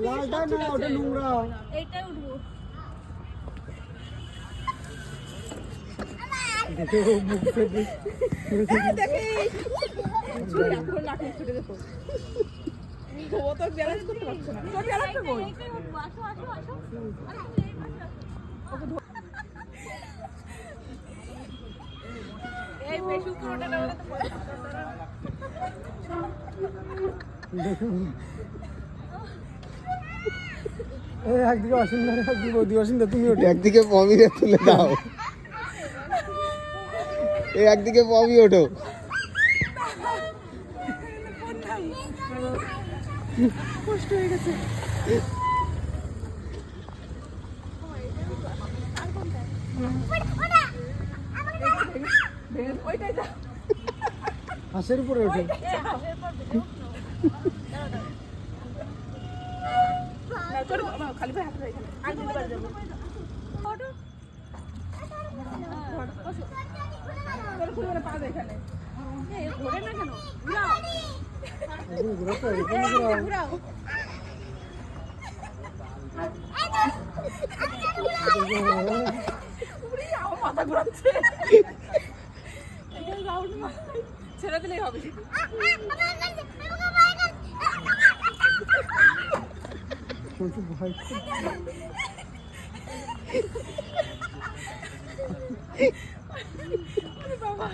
লালটা না ওটা নোংরা। এইটাই উঠবো। দেখো মুখ ফেটে দেখি ছুরি এখন লাঠি ছুটে দেখো ও তো ব্যালেন্স করতে পারছে না তোর ব্যালেন্সটা কই এইটাই উঠবো। আসো আসো আসো। এই বেশি পুরোটা না হলে তো একদিকে অসুন্দর একদিকে বৌদি অসুন্দর, তুমি ওঠে। একদিকে পমিরে তুলে দাও, এই একদিকে পমি ওঠো। কষ্ট হয়ে গেছে ওইটাই যা হাঁসের উপরে ওঠে। খালি ভাই হাত এখানে আর দিতে পারবে তোর খুলে পা দে এখানে এই ঘোরে না কেন? ঘুরাও। এখন ঘুরাতে হবে, তুমি ঘুরাও। ঘুরাও উড়ি আমার মাথা ঘুরাচ্ছে এটা রাউন্ড মার ছেড়ে দিলেই হবে শুধু প্রচুর ভয়। বাবা